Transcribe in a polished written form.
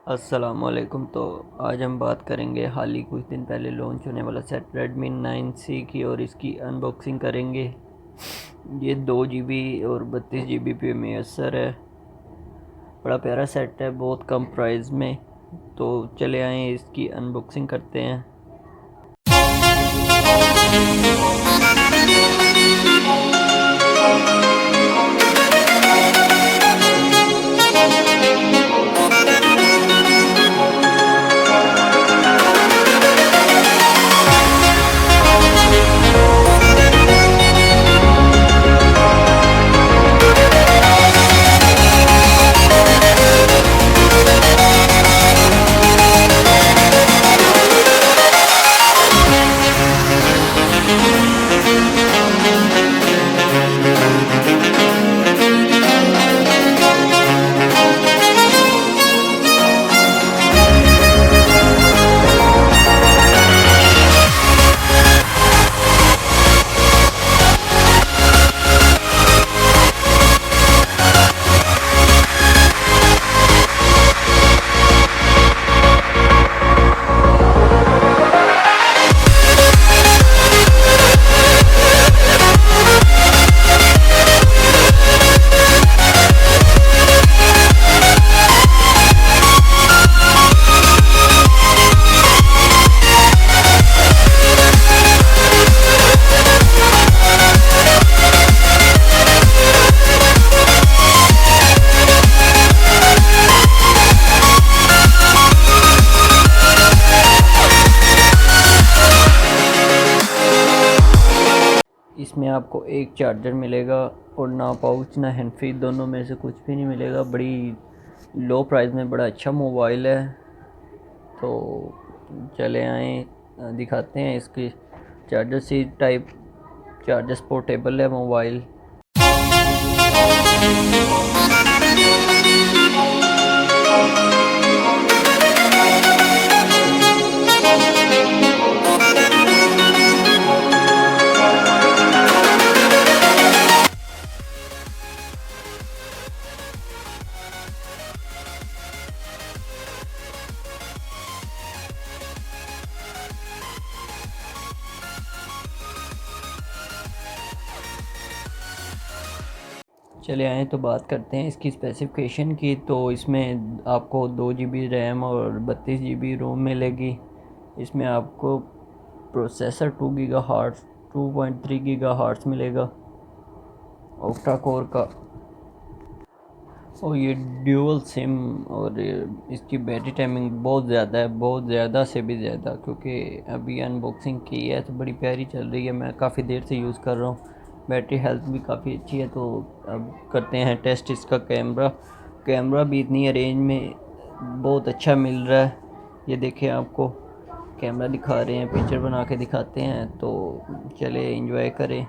अस्सलामुअलैकुम। तो आज हम बात करेंगे हाल ही कुछ दिन पहले लॉन्च होने वाला सेट Redmi 9C की और इसकी अनबॉक्सिंग करेंगे। ये 2 GB और 32 GB पे मैसर है। बड़ा प्यारा सेट है, बहुत कम प्राइस में। तो चले आए इसकी अनबॉक्सिंग करते हैं। इसमें आपको एक चार्जर मिलेगा और ना पाउच ना हैंड फ्री, दोनों में से कुछ भी नहीं मिलेगा। बड़ी लो प्राइस में बड़ा अच्छा मोबाइल है। तो चले आए दिखाते हैं इसकी charger C type charger portable है मोबाइल। चले आए तो बात करते हैं इसकी स्पेसिफिकेशन की। तो इसमें आपको 2 GB रैम और 32 GB रोम मिलेगी। इसमें आपको प्रोसेसर 2 GHz 2.3 GHz मिलेगा ऑक्टा कोर का। और ये ड्यूअल सिम, और इसकी बैटरी टाइमिंग बहुत ज़्यादा है, बहुत ज़्यादा से भी ज़्यादा, क्योंकि अभी अनबॉक्सिंग की है तो बड़ी प्यारी चल रही है। मैं काफ़ी देर से यूज़ कर रहा हूँ। बैटरी हेल्थ भी काफ़ी अच्छी है। तो अब करते हैं टेस्ट इसका। कैमरा भी इतनी रेंज में बहुत अच्छा मिल रहा है। ये देखें, आपको कैमरा दिखा रहे हैं, पिक्चर बना के दिखाते हैं। तो चले एंजॉय करें।